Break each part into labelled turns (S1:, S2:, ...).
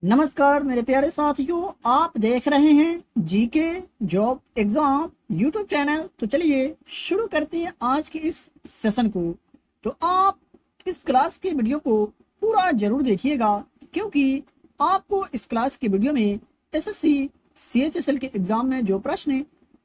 S1: नमस्कार मेरे प्यारे साथियों, आप देख रहे हैं GK job exam YouTube channel. तो चलिए शुरू करते हैं आज के इस सेशन को। तो आप इस क्लास के वीडियो को पूरा जरूर देखिएगा, क्योंकि आपको इस क्लास के वीडियो में एसएससी सीएचएसएल के एग्जाम में जो प्रश्न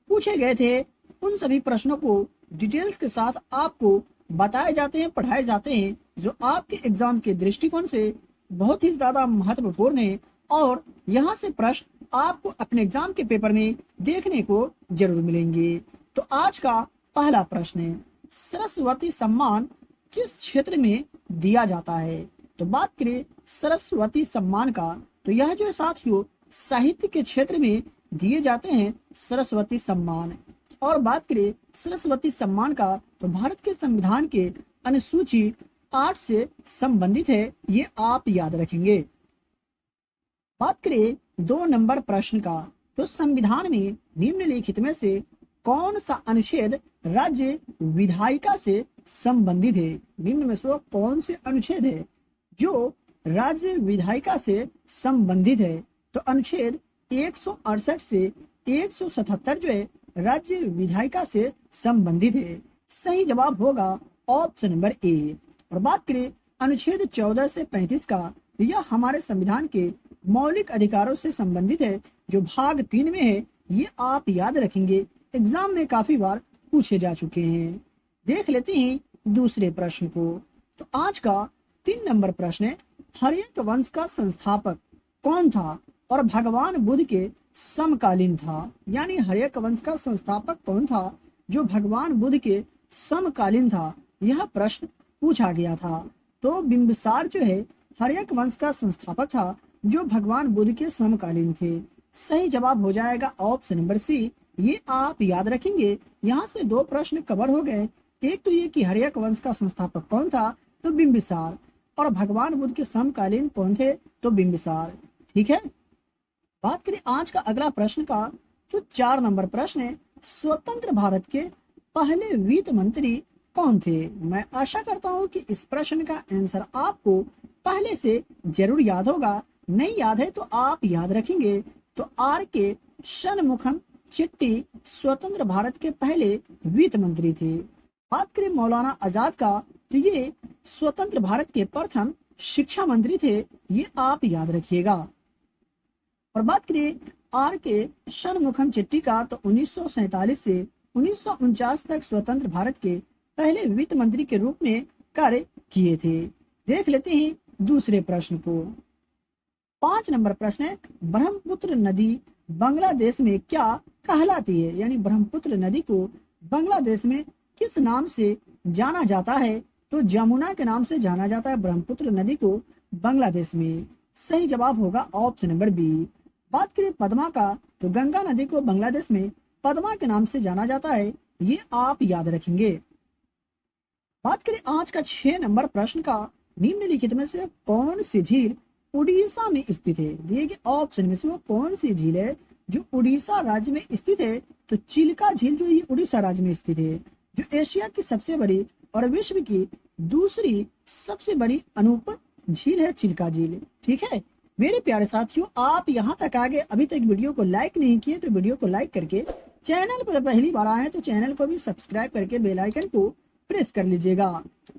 S1: पूछे गए थे उन सभी प्रश्नों को डिटेल्स के साथ आपको बताए जाते हैं, पढ़ाए जाते हैं, जो आपके एग्जाम के दृष्टिकोण से बहुत ही ज्यादा महत्वपूर्ण है। और यहाँ से प्रश्न आपको अपने एग्जाम के पेपर में देखने को जरूर मिलेंगे। तो आज का पहला प्रश्न है, सरस्वती सम्मान किस क्षेत्र में दिया जाता है? तो बात करें सरस्वती सम्मान का, तो यह जो है साथियों साहित्य के क्षेत्र में दिए जाते हैं सरस्वती सम्मान। और बात करें सरस्वती सम्मान का, तो भारत के संविधान के अनुसूची 8 से संबंधित है, ये आप याद रखेंगे। बात करें 2 नंबर प्रश्न का, तो संविधान में निम्नलिखित में से कौन सा अनुच्छेद राज्य विधायिका से संबंधित है? निम्न में से कौन से अनुच्छेद है जो राज्य विधायिका से संबंधित है? तो अनुच्छेद 168 से 177 जो है राज्य विधायिका से संबंधित है। सही जवाब होगा ऑप्शन नंबर ए। और बात करें अनुच्छेद 14 से 35 का, तो यह हमारे संविधान के मौलिक अधिकारों से संबंधित है, जो भाग 3 में है। ये आप याद रखेंगे, एग्जाम में काफी बार पूछे जा चुके हैं। देख लेते हैं दूसरे प्रश्न को। तो आज का 3 नंबर प्रश्न है, हर्यक वंश का संस्थापक कौन था और भगवान बुद्ध के समकालीन था? यानी हर्यक वंश का संस्थापक कौन था जो भगवान बुद्ध के समकालीन था, यह प्रश्न पूछा गया था। तो बिंबिसार जो है हर्यक वंश का संस्थापक था जो भगवान बुद्ध के समकालीन थे। सही जवाब हो जाएगा ऑप्शन नंबर सी। ये आप याद रखेंगे। यहाँ से 2 प्रश्न कवर हो गए। एक तो ये कि हर्यक वंश का संस्थापक कौन था, तो बिंबिसार, और भगवान बुद्ध के समकालीन कौन थे, तो बिंबिसार। ठीक है। बात करें आज का अगला प्रश्न का, तो 4 नंबर प्रश्न है, स्वतंत्र भारत के पहले वित्त मंत्री कौन थे? मैं आशा करता हूं कि इस प्रश्न का आंसर आपको पहले से जरूर याद होगा। नहीं याद है तो आप याद रखेंगे। तो आर के शनमुखम चिट्टी स्वतंत्र भारत के पहले वित्त मंत्री थे। बात करें मौलाना आजाद का, तो ये स्वतंत्र भारत के प्रथम शिक्षा मंत्री थे, ये आप याद रखिएगा। और बात करें आर के शनमुखम चिट्टी का, तो 1947 से 1949 तक स्वतंत्र भारत के पहले वित्त मंत्री के रूप में कार्य किए थे। देख लेते हैं दूसरे प्रश्न को। 5 नंबर प्रश्न है, ब्रह्मपुत्र नदी बांग्लादेश में क्या कहलाती है? यानी ब्रह्मपुत्र नदी को बांग्लादेश में किस नाम से जाना जाता है? तो जमुना के नाम से जाना जाता है ब्रह्मपुत्र नदी को बांग्लादेश में। सही जवाब होगा ऑप्शन नंबर बी। बात करें पद्मा का, तो गंगा नदी को बांग्लादेश में पद्मा के नाम से जाना जाता है, ये आप याद रखेंगे। बात करें आज का 6 नंबर प्रश्न का, निम्नलिखित में से कौन सी झील उड़ीसा में स्थित है? दिए गए ऑप्शन में से वो कौन सी झील है जो उड़ीसा राज्य में स्थित है? तो चिल्का झील जो ये उड़ीसा राज्य में स्थित है, जो एशिया की सबसे बड़ी और विश्व की दूसरी सबसे बड़ी अनूप झील है चिल्का झील। ठीक है मेरे प्यारे साथियों, आप यहाँ तक आगे अभी तक वीडियो को लाइक नहीं किए तो वीडियो को लाइक करके, चैनल पर पहली बार आए हैं तो चैनल को भी सब्सक्राइब करके बेल आइकन को प्रेस कर लीजिएगा।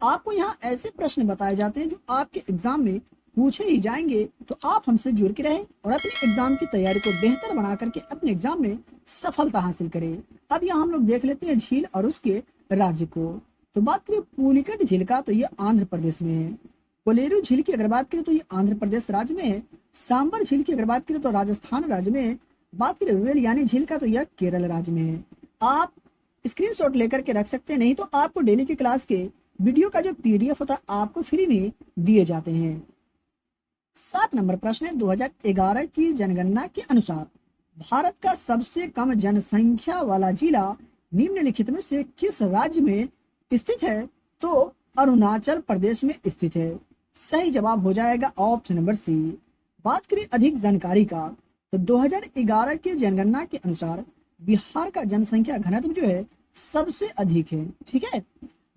S1: आपको यहाँ ऐसे प्रश्न बताए जाते हैं जो आपके एग्जाम में पूछे ही जाएंगे, तो आप हमसे जुड़ के रहें और अपने एग्जाम की तैयारी को बेहतर बना करके अपने एग्जाम में सफलता हासिल करें। अब यहाँ हम लोग देख लेते हैं झील और उसके राज्य को। तो बात करें पुलिकट झील का, तो ये आंध्र प्रदेश में है। कोलेरू झील की अगर बात करें तो ये आंध्र प्रदेश राज्य में है। सांबर झील की अगर बात करें तो राजस्थान राज्य में है। बात करें वेलियानी झील का, तो यह केरल राज्य में है। आप स्क्रीनशॉट लेकर के रख सकते हैं, नहीं तो आपको डेली की क्लास के वीडियो का जो पीडीएफ होता है आपको फ्री में दिए जाते हैं। 7 नंबर प्रश्न है, 2011 की जनगणना के अनुसार भारत का सबसे कम जनसंख्या वाला जिला निम्नलिखित में से किस राज्य में स्थित है? तो अरुणाचल प्रदेश में स्थित है। सही जवाब हो जाएगा ऑप्शन नंबर सी। बात करें अधिक जानकारी का, तो 2011 की जनगणना के अनुसार बिहार का जनसंख्या घनत्व जो है सबसे अधिक है। ठीक है।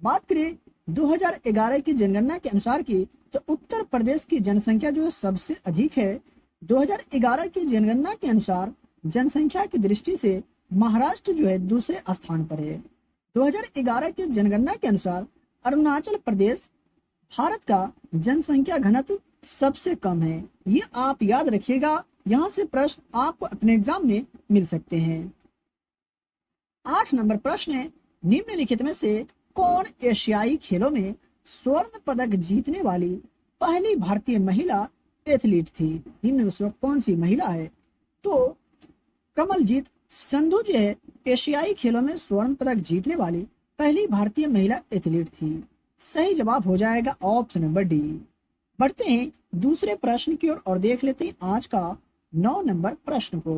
S1: बात करें 2011 की जनगणना के अनुसार की, तो उत्तर प्रदेश की जनसंख्या जो है सबसे अधिक है। 2011 की जनगणना के अनुसार जनसंख्या की दृष्टि से महाराष्ट्र जो है दूसरे स्थान पर है। 2011 की जनगणना के अनुसार अरुणाचल प्रदेश भारत का जनसंख्या घनत्व सबसे कम है। ये आप याद रखिएगा, यहाँ से प्रश्न आपको अपने एग्जाम में मिल सकते हैं। 8 नंबर प्रश्न है, निम्नलिखित में से कौन एशियाई खेलों में स्वर्ण पदक जीतने वाली पहली भारतीय महिला एथलीट थी? निम्न में से कौन सी महिला है? तो कमलजीत संधू जो है एशियाई खेलों में स्वर्ण पदक जीतने वाली पहली भारतीय महिला एथलीट थी। सही जवाब हो जाएगा ऑप्शन नंबर डी। बढ़ते हैं दूसरे प्रश्न की ओर और देख लेते हैं आज का 9 नंबर प्रश्न को।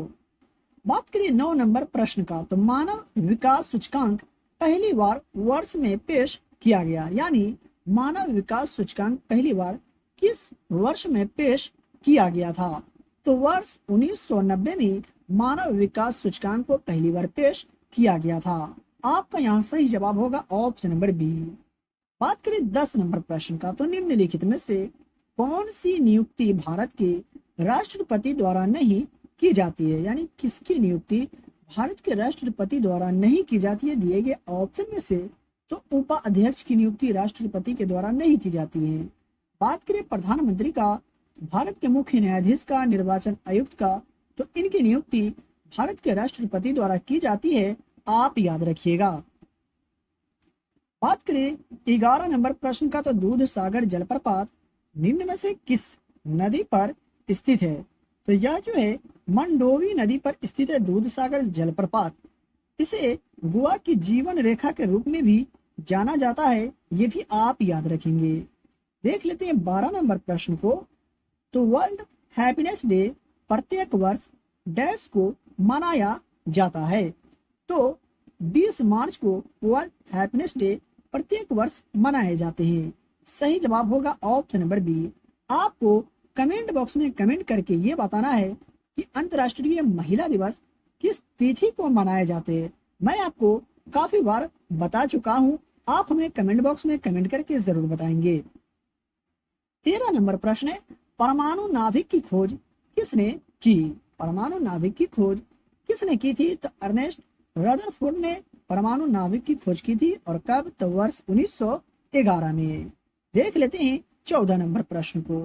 S1: बात करिए 9 नंबर प्रश्न का, तो मानव विकास सूचकांक पहली बार वर्ष में पेश किया गया, यानी मानव विकास सूचकांक पहली बार किस वर्ष में पेश किया गया था? तो वर्ष 1990 में मानव विकास सूचकांक को पहली बार पेश किया गया था। आपका यहाँ सही जवाब होगा ऑप्शन नंबर बी। बात करें 10 नंबर प्रश्न का, तो निम्नलिखित में से कौन सी नियुक्ति भारत के राष्ट्रपति द्वारा नहीं की जाती है, यानी किसकी नियुक्ति भारत के राष्ट्रपति द्वारा नहीं की जाती है? दिए गए ऑप्शन में से तो उपाध्यक्ष की नियुक्ति राष्ट्रपति के द्वारा नहीं की जाती है। बात करें प्रधानमंत्री का, भारत के मुख्य न्यायाधीश का, निर्वाचन आयुक्त का, तो इनकी नियुक्ति भारत के राष्ट्रपति द्वारा की जाती है, आप याद रखिएगा। बात करें 11 नंबर प्रश्न का, तो दूध सागर जलप्रपात निम्न में से किस नदी पर स्थित है? तो यह जो है मंडोवी नदी पर स्थित है दूध सागर जलप्रपात। इसे गोवा की जीवन रेखा के रूप में भी जाना जाता है, ये भी आप याद रखेंगे। देख लेते हैं 12 नंबर प्रश्न को, तो वर्ल्ड हैप्पीनेस डे प्रत्येक वर्ष डैश को मनाया जाता है? तो 20 मार्च को वर्ल्ड हैप्पीनेस डे प्रत्येक वर्ष मनाए जाते हैं। सही जवाब होगा ऑप्शन नंबर बी। आपको कमेंट बॉक्स में कमेंट करके ये बताना है कि अंतर्राष्ट्रीय महिला दिवस किस तिथि को मनाए जाते हैं। मैं आपको काफी बार बता चुका हूँ, आप हमें कमेंट बॉक्स में कमेंट करके जरूर बताएंगे। 13 नंबर प्रश्न है, परमाणु नाभिक की खोज किसने की? परमाणु नाभिक की खोज किसने की थी? तो अर्नेस्ट रदरफोर्ड ने परमाणु नाभिक की खोज की थी, और कब? तो वर्ष 1911 में। देख लेते हैं 14 नंबर प्रश्न को,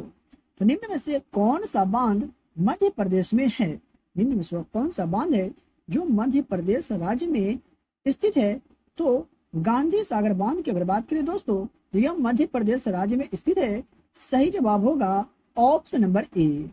S1: तो निम्न में से कौन सा बांध मध्य प्रदेश में है? निम्न में से कौन सा बांध है जो मध्य प्रदेश राज्य में स्थित है? तो गांधी सागर बांध की अगर बात करें दोस्तों, तो यह मध्य प्रदेश राज्य में स्थित है। सही जवाब होगा ऑप्शन नंबर ए।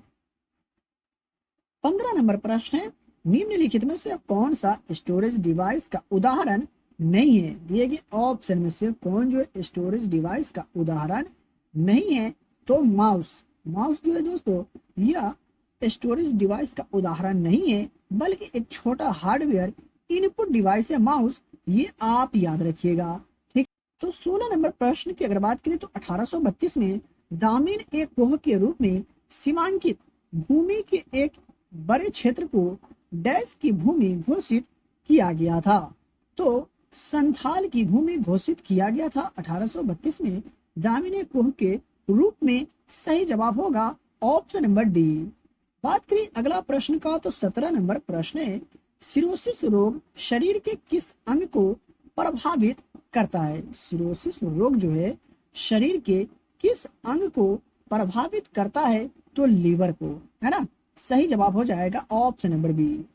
S1: 15 नंबर प्रश्न है, निम्नलिखित में से कौन सा स्टोरेज डिवाइस का उदाहरण नहीं है? दिए गए ऑप्शन में से कौन जो स्टोरेज डिवाइस का उदाहरण नहीं है? तो माउस। माउस जो है दोस्तों यह स्टोरेज डिवाइस का उदाहरण नहीं है, बल्कि एक छोटा हार्डवेयर इनपुट डिवाइस है माउस, ये आप याद रखिएगा। ठीक, तो 16 नंबर प्रश्न की अगर बात करें, तो 1832 में दामिन एक कोह के रूप में सीमांकित भूमि के एक बड़े क्षेत्र को डैश की भूमि घोषित किया गया था? तो संथाल की भूमि घोषित किया गया था 1832 में दामिनी कोह के रूप में। सही जवाब होगा ऑप्शन नंबर डी। बात करें अगला प्रश्न का, तो 17 नंबर प्रश्न है, सिरोसिस रोग शरीर के किस अंग को प्रभावित करता है? सिरोसिस रोग जो है शरीर के किस अंग को प्रभावित करता है? तो लीवर को, है ना। सही जवाब हो जाएगा ऑप्शन नंबर बी।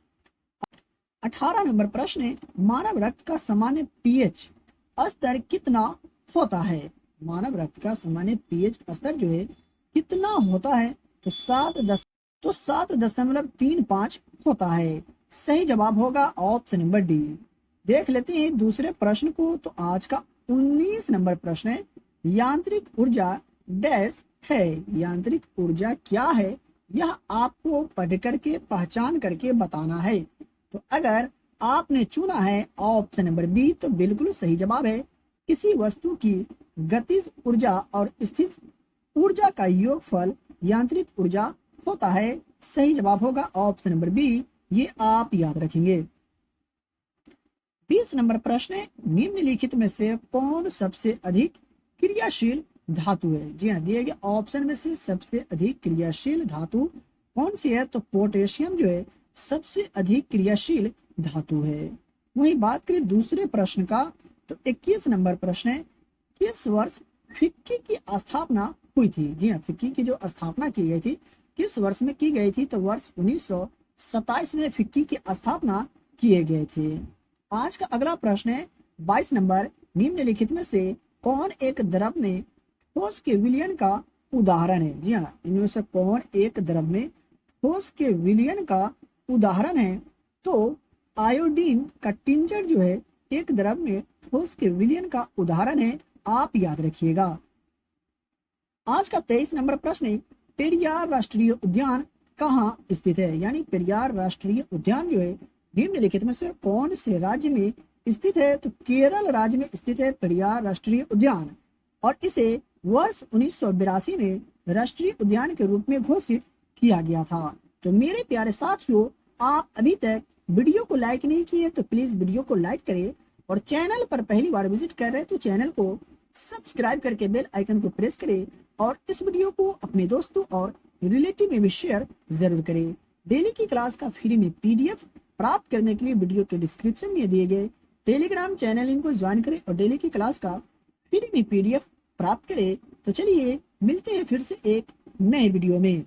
S1: 18 नंबर प्रश्न है, मानव रक्त का सामान्य पीएच स्तर कितना होता है? मानव रक्त का सामान्य पीएच स्तर जो है कितना होता है? तो 7.35 होता है। सही जवाब होगा ऑप्शन नंबर डी। देख लेते हैं दूसरे प्रश्न को, तो आज का 19 नंबर प्रश्न है, यांत्रिक ऊर्जा डैश है? यांत्रिक ऊर्जा क्या है, यह आपको पढ़ करके पहचान करके बताना है। तो अगर आपने चुना है ऑप्शन नंबर बी, तो बिल्कुल सही जवाब है। किसी वस्तु की गतिज ऊर्जा और स्थिर ऊर्जा का योगफल यांत्रिक ऊर्जा होता है। सही जवाब होगा ऑप्शन नंबर बी, ये आप याद रखेंगे। 20 नंबर प्रश्न है, निम्नलिखित में से कौन सबसे अधिक क्रियाशील धातु है? जी हाँ, दिए गए ऑप्शन में से सबसे अधिक क्रियाशील धातु कौन सी है? तो पोटेशियम जो है सबसे अधिक क्रियाशील धातु है। वहीं बात करें दूसरे प्रश्न का, तो 21 नंबर प्रश्न है, किस वर्ष फिक्की की स्थापना हुई थी? जी हाँ, फिक्की की जो स्थापना की गई थी किस वर्ष में की गई थी? तो वर्ष 1927 में फिक्की की स्थापना किए गए थे। आज का अगला प्रश्न है 22 नंबर, निम्नलिखित में से कौन एक द्रव में ठोस के विलयन का उदाहरण है? जी हाँ, इनमें से कौन एक द्रव में ठोस के विलयन का उदाहरण है? तो आयोडीन का टिंचर जो है एक द्रव में ठोस के विलयन का उदाहरण है, आप याद रखिएगा। आज का 23 नंबर प्रश्न है, पेरियार राष्ट्रीय उद्यान कहाँ स्थित है? यानी पेरियार राष्ट्रीय उद्यान जो है निम्नलिखित में से कौन से राज्य में स्थित है? तो केरल राज्य में स्थित है पेरियार राष्ट्रीय उद्यान, और इसे वर्ष 1982 में राष्ट्रीय उद्यान के रूप में घोषित किया गया था। तो मेरे प्यारे साथियों, आप अभी तक वीडियो को लाइक नहीं किए तो प्लीज वीडियो को लाइक करें, और चैनल पर पहली बार विजिट कर रहे हैं तो चैनल को सब्सक्राइब करके बेल आइकन को प्रेस करें, और इस वीडियो को अपने दोस्तों और रिलेटिव में भी शेयर जरूर करें। डेली की क्लास का फ्री में पीडीएफ प्राप्त करने के लिए वीडियो के डिस्क्रिप्शन में दिए गए टेलीग्राम चैनल लिंक को ज्वाइन करें और डेली की क्लास का फ्री में पीडीएफ प्राप्त करें। तो चलिए मिलते हैं फिर से एक नए वीडियो में।